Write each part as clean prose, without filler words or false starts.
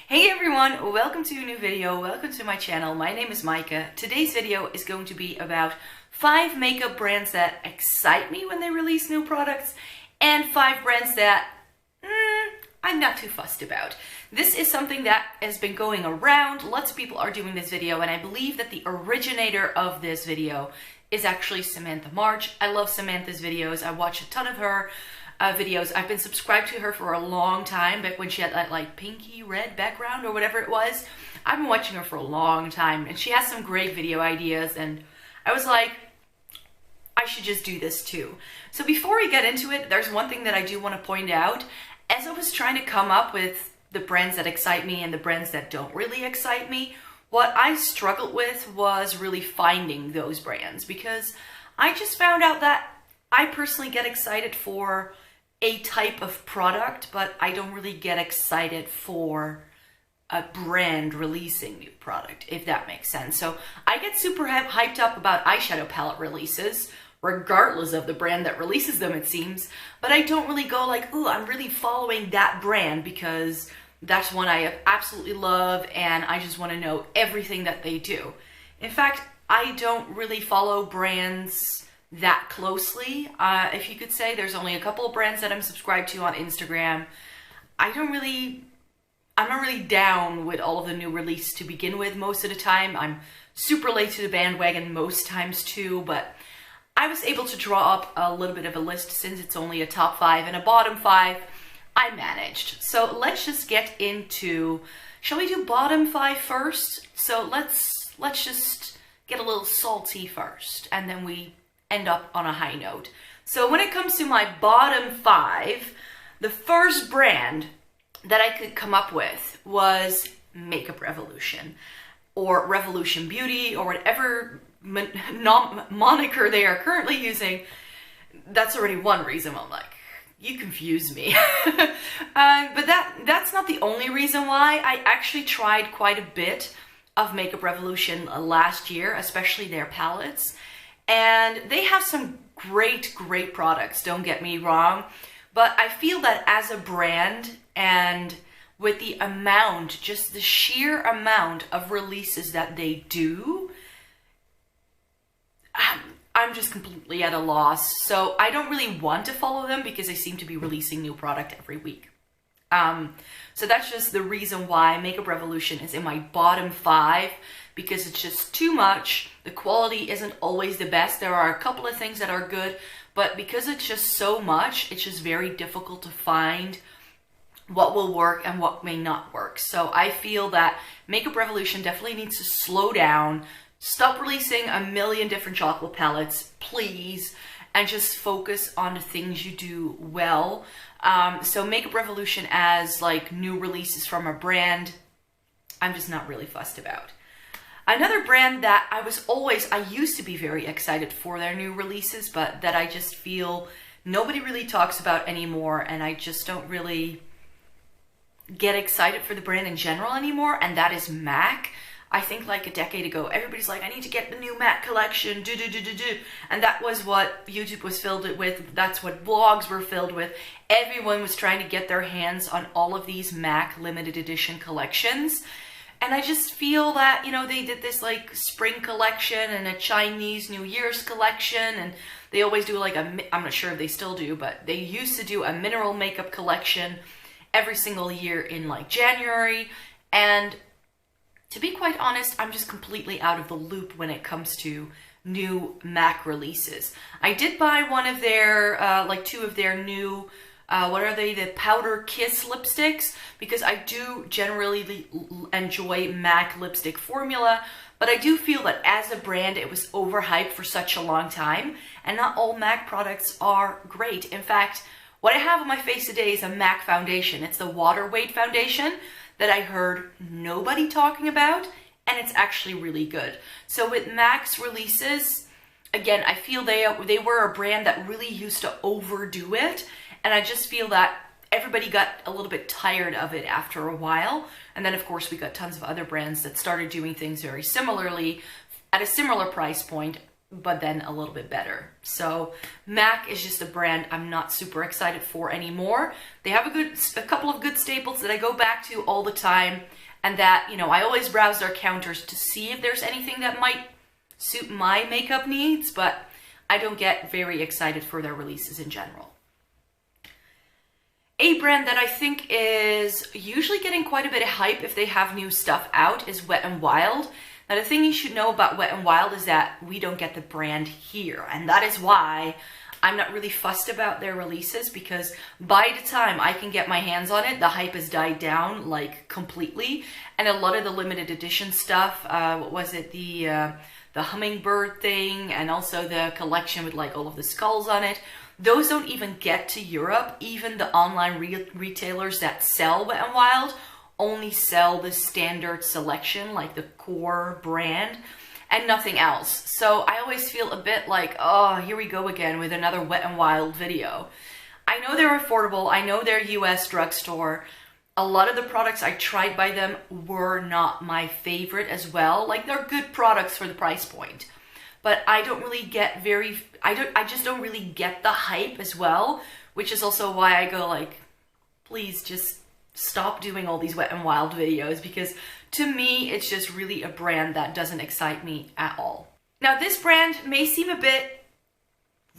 Hey everyone, welcome to a new video, welcome to my channel. My name is Micah. Today's video is going to be about 5 makeup brands that excite me when they release new products and 5 brands that I'm not too fussed about. This is something that has been going around. Lots of people are doing this video and I believe that the originator of this video is actually Samantha March. I love Samantha's videos. I watch a ton of her videos. I've been subscribed to her for a long time, back when she had that like pinky red background or whatever it was. I've been watching her for a long time and she has some great video ideas and I was like, I should just do this too. So before we get into it, there's one thing that I do want to point out. As I was trying to come up with the brands that excite me and the brands that don't really excite me, what I struggled with was really finding those brands, because I just found out that I personally get excited for a type of product, but I don't really get excited for a brand releasing new product, if that makes sense. So I get super hyped up about eyeshadow palette releases, regardless of the brand that releases them, it seems, but I don't really go like, ooh, I'm really following that brand because that's one I absolutely love and I just want to know everything that they do. In fact, I don't really follow brands that closely. If you could say, there's only a couple of brands that I'm subscribed to on Instagram. I'm not really down with all of the new release to begin with most of the time. I'm super late to the bandwagon most times too, but I was able to draw up a little bit of a list. Since it's only a top 5 and a bottom 5, I managed. So let's just get into, shall we do bottom 5 first? So let's just get a little salty first and then we end up on a high note. So when it comes to my bottom 5, the first brand that I could come up with was Makeup Revolution, or Revolution Beauty, or whatever moniker they are currently using. That's already one reason I'm like, you confuse me. But that's not the only reason why. I actually tried quite a bit of Makeup Revolution last year, especially their palettes. And they have some great products, don't get me wrong. But I feel that as a brand, and with the amount, just the sheer amount of releases that they do, I'm just completely at a loss. So I don't really want to follow them because they seem to be releasing new product every week. So that's just the reason why Makeup Revolution is in my bottom 5, because it's just too much. The quality isn't always the best. There are a couple of things that are good, but because it's just so much, it's just very difficult to find what will work and what may not work. So I feel that Makeup Revolution definitely needs to slow down, stop releasing a million different chocolate palettes, please, and just focus on the things you do well. So Makeup Revolution as like new releases from a brand, I'm just not really fussed about. Another brand that I used to be very excited for their new releases, but that I just feel nobody really talks about anymore, and I just don't really get excited for the brand in general anymore, and that is MAC. I think like a decade ago, everybody's like, I need to get the new MAC collection, and that was what YouTube was filled with, that's what vlogs were filled with. Everyone was trying to get their hands on all of these MAC limited edition collections. And I just feel that, you know, they did this like spring collection and a Chinese New Year's collection, and they always do like I'm not sure if they still do, but they used to do a mineral makeup collection every single year in like January. And to be quite honest, I'm just completely out of the loop when it comes to new MAC releases. I did buy one of their, like 2 of their new, what are they, the Powder Kiss lipsticks, because I do generally enjoy MAC lipstick formula, but I do feel that as a brand it was overhyped for such a long time, and not all MAC products are great. In fact, what I have on my face today is a MAC foundation. It's the Waterweight foundation that I heard nobody talking about, and it's actually really good. So with MAC's releases, again, I feel they were a brand that really used to overdo it, and I just feel that everybody got a little bit tired of it after a while. And then of course we got tons of other brands that started doing things very similarly at a similar price point but then a little bit better. So MAC is just a brand I'm not super excited for anymore. They have a couple of good staples that I go back to all the time, and that, you know, I always browse their counters to see if there's anything that might suit my makeup needs, but I don't get very excited for their releases in general. A brand that I think is usually getting quite a bit of hype if they have new stuff out is Wet n Wild. Now, the thing you should know about Wet n Wild is that we don't get the brand here, and that is why I'm not really fussed about their releases, because by the time I can get my hands on it, the hype has died down like completely, and a lot of the limited edition stuff, what was it, the hummingbird thing, and also the collection with like all of the skulls on it, those don't even get to Europe. Even the online retailers that sell Wet n Wild only sell the standard selection, like the core brand, and nothing else. So I always feel a bit like, oh, here we go again with another Wet n Wild video. I know they're affordable. I know they're US drugstore. A lot of the products I tried by them were not my favorite as well. Like, they're good products for the price point, but I don't really get I just don't really get the hype as well, which is also why I go like, please just stop doing all these Wet n Wild videos, because to me, it's just really a brand that doesn't excite me at all. Now, this brand may seem a bit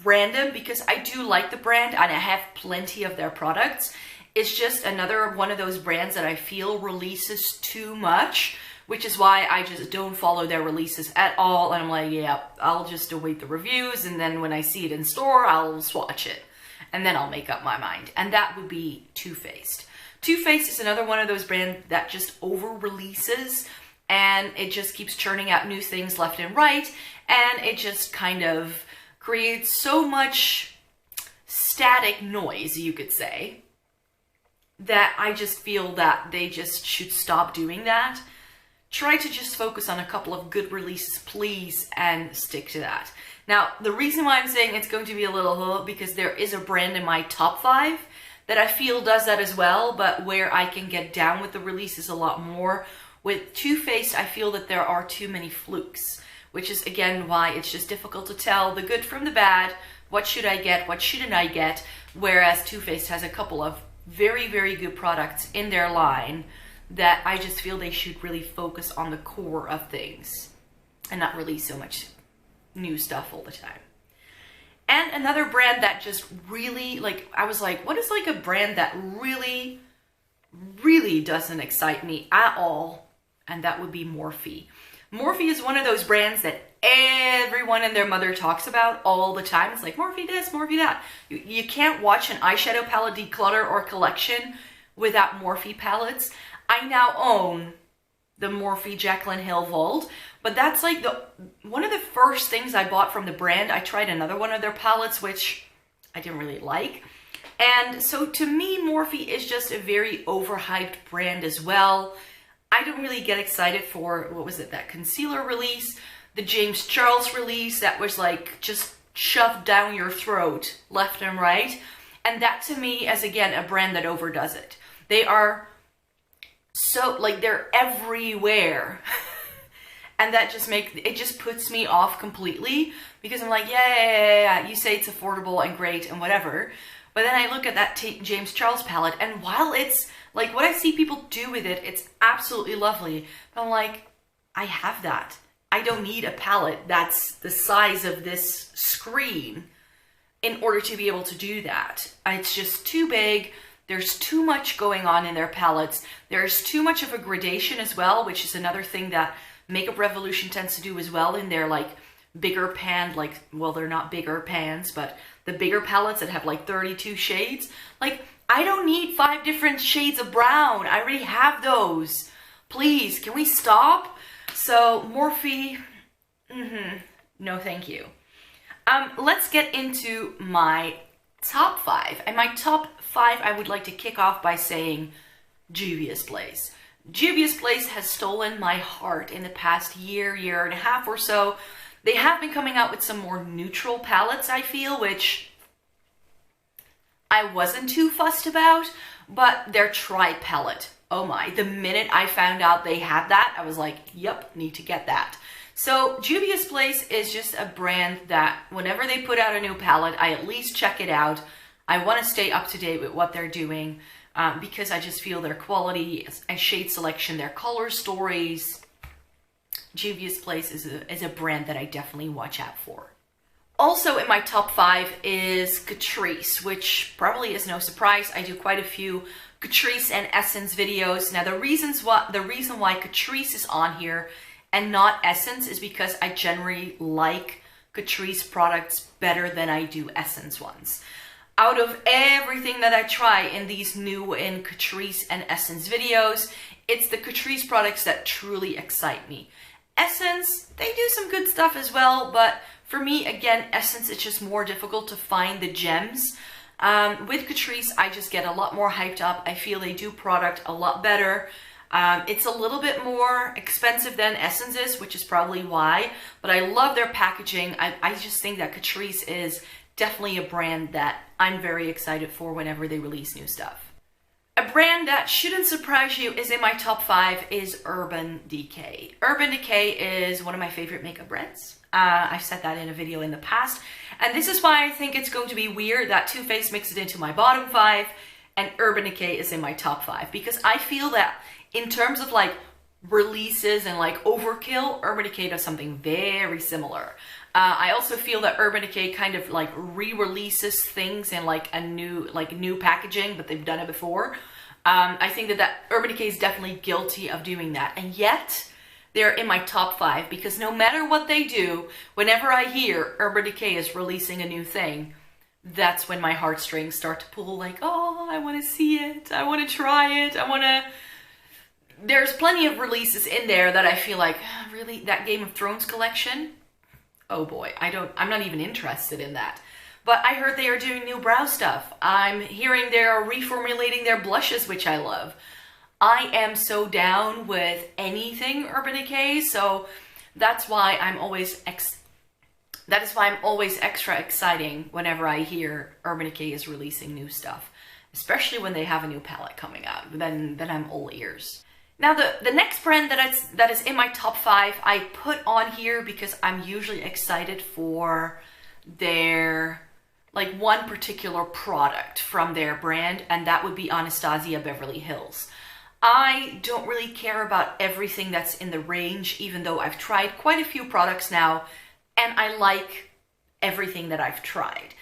random because I do like the brand and I have plenty of their products. It's just another one of those brands that I feel releases too much, which is why I just don't follow their releases at all. And I'm like, yeah, I'll just await the reviews, and then when I see it in store, I'll swatch it, and then I'll make up my mind. And that would be Too Faced. Too Faced is another one of those brands that just over-releases, and it just keeps churning out new things left and right, and it just kind of creates so much static noise, you could say, that I just feel that they just should stop doing that. Try to just focus on a couple of good releases, please, and stick to that. Now, the reason why I'm saying it's going to be a little because there is a brand in my top 5 that I feel does that as well, but where I can get down with the releases a lot more. With Too Faced, I feel that there are too many flukes, which is again why it's just difficult to tell the good from the bad. What should I get? What shouldn't I get? Whereas Too Faced has a couple of very, very good products in their line that I just feel they should really focus on the core of things and not release so much new stuff all the time. And another brand that just really, like, I was like, what is like a brand that really, really doesn't excite me at all? And that would be Morphe. Morphe is one of those brands that everyone and their mother talks about all the time. It's like, Morphe this, Morphe that. You can't watch an eyeshadow palette declutter or collection without Morphe palettes. I now own the Morphe Jaclyn Hill Vault, but that's like one of the first things I bought from the brand. I tried another one of their palettes, which I didn't really like. And so to me, Morphe is just a very overhyped brand as well. I don't really get excited for, what was it, that concealer release, the James Charles release that was like just shoved down your throat left and right. And that to me is again a brand that overdoes it. They are so, like, they're everywhere. And that just it just puts me off completely, because I'm like, yeah, you say it's affordable and great and whatever. But then I look at that James Charles palette, and while it's like what I see people do with it, it's absolutely lovely. But I'm like, I have that. I don't need a palette that's the size of this screen in order to be able to do that. It's just too big. There's too much going on in their palettes. There's too much of a gradation as well, which is another thing that Makeup Revolution tends to do as well in their like bigger pan, like, well, they're not bigger pans, but the bigger palettes that have like 32 shades. Like, I don't need 5 different shades of brown. I already have those. Please, can we stop? So Morphe, no thank you. Let's get into my top 5. And my top 5, I would like to kick off by saying Juvia's Place. Juvia's Place has stolen my heart in the past year and a half or so. They have been coming out with some more neutral palettes, I feel, which I wasn't too fussed about, but their tri-palette, oh my, the minute I found out they had that, I was like, yep, need to get that. So Juvia's Place is just a brand that whenever they put out a new palette, I at least check it out. I want to stay up to date with what they're doing because I just feel their quality and shade selection, their color stories. Juvia's Place is a brand that I definitely watch out for. Also in my top 5 is Catrice, which probably is no surprise. I do quite a few Catrice and Essence videos. Now the reason why Catrice is on here and not Essence is because I generally like Catrice products better than I do Essence ones. Out of everything that I try in these new in Catrice and Essence videos, it's the Catrice products that truly excite me. Essence, they do some good stuff as well, but for me, again, Essence, it's just more difficult to find the gems. With Catrice, I just get a lot more hyped up. I feel they do product a lot better. It's a little bit more expensive than Essence is, which is probably why, but I love their packaging. I just think that Catrice is definitely a brand that I'm very excited for whenever they release new stuff. A brand that shouldn't surprise you is in my top 5 is Urban Decay. Urban Decay is one of my favorite makeup brands. I've said that in a video in the past. And this is why I think it's going to be weird that Too Faced makes it into my bottom 5 and Urban Decay is in my top 5. Because I feel that in terms of like releases and like overkill, Urban Decay does something very similar. I also feel that Urban Decay kind of like re-releases things in like a new packaging, but they've done it before. I think that Urban Decay is definitely guilty of doing that. And yet they're in my top 5 because no matter what they do, whenever I hear Urban Decay is releasing a new thing, that's when my heartstrings start to pull like, oh, I want to see it. I want to try it. There's plenty of releases in there that I feel like, really, that Game of Thrones collection? Oh boy, I'm not even interested in that. But I heard they are doing new brow stuff. I'm hearing they're reformulating their blushes, which I love. I am so down with anything Urban Decay, so that's why I'm always extra exciting whenever I hear Urban Decay is releasing new stuff, especially when they have a new palette coming out. Then I'm all ears. Now the next brand that is in my top 5, I put on here because I'm usually excited for their like one particular product from their brand, and that would be Anastasia Beverly Hills. I don't really care about everything that's in the range, even though I've tried quite a few products now, and I like everything that I've tried.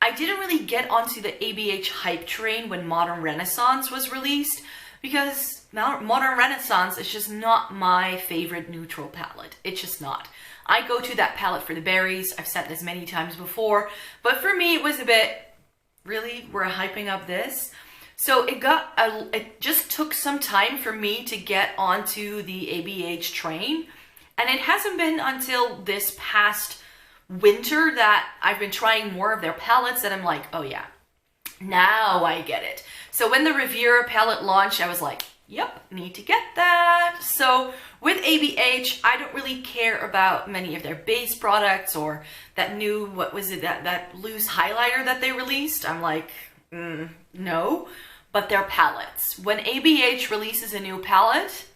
I didn't really get onto the ABH hype train when Modern Renaissance was released, because Modern Renaissance is just not my favorite neutral palette. It's just not. I go to that palette for the berries. I've said this many times before, but for me it was a bit, really, we're hyping up this? So it just took some time for me to get onto the ABH train, and it hasn't been until this past winter that I've been trying more of their palettes that I'm like, oh yeah, now I get it. So when the Riviera palette launched, I was like, yep, need to get that. So with ABH, I don't really care about many of their base products or that new, what was it, that loose highlighter that they released. I'm like, no. But their palettes. When ABH releases a new palette,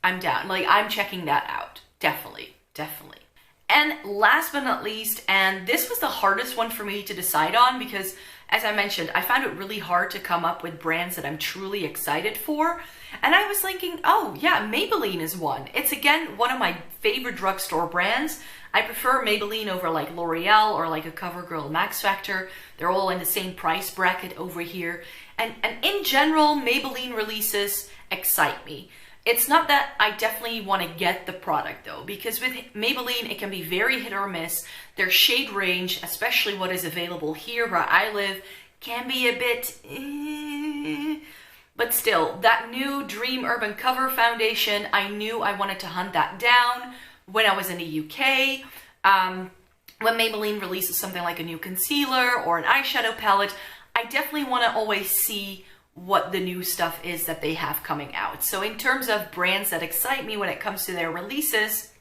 I'm down. Like, I'm checking that out. Definitely, definitely. And last but not least, and this was the hardest one for me to decide on because, as I mentioned, I found it really hard to come up with brands that I'm truly excited for. And I was thinking, oh yeah, Maybelline is one. It's again, one of my favorite drugstore brands. I prefer Maybelline over like L'Oreal or like a CoverGirl Max Factor. They're all in the same price bracket over here. And in general, Maybelline releases excite me. It's not that I definitely want to get the product though, because with Maybelline, it can be very hit or miss. Their shade range, especially what is available here where I live, can be a bit but still, that new Dream Urban Cover Foundation, I knew I wanted to hunt that down when I was in the UK. When Maybelline releases something like a new concealer or an eyeshadow palette, I definitely want to always see what the new stuff is that they have coming out. So in terms of brands that excite me when it comes to their releases,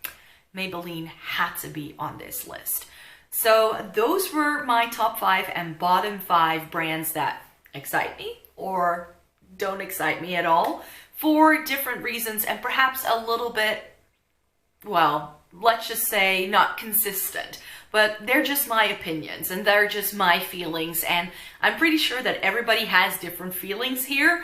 Maybelline had to be on this list. So those were my top 5 and bottom 5 brands that excite me or don't excite me at all for different reasons and perhaps a little bit well, let's just say not consistent, but they're just my opinions and they're just my feelings, and I'm pretty sure that everybody has different feelings here.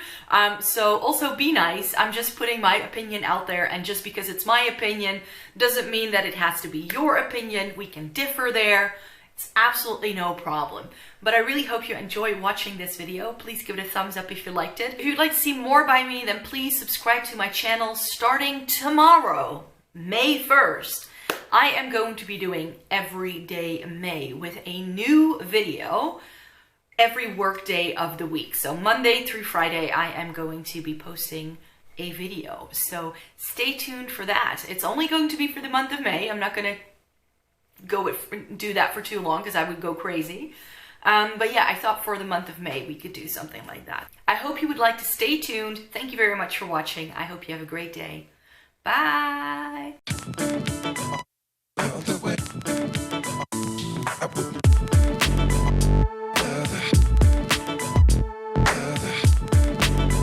So also be nice. I'm just putting my opinion out there, and just because it's my opinion doesn't mean that it has to be your opinion. We can differ there. It's absolutely no problem. But I really hope you enjoy watching this video. Please give it a thumbs up if you liked it. If you'd like to see more by me, then please subscribe to my channel. Starting tomorrow, May 1st, I am going to be doing Everyday May with a new video every work day of the week. So Monday through Friday, I am going to be posting a video. So stay tuned for that. It's only going to be for the month of May. I'm not going to do that for too long because I would go crazy. But yeah, I thought for the month of May we could do something like that. I hope you would like to stay tuned. Thank you very much for watching. I hope you have a great day. Bye.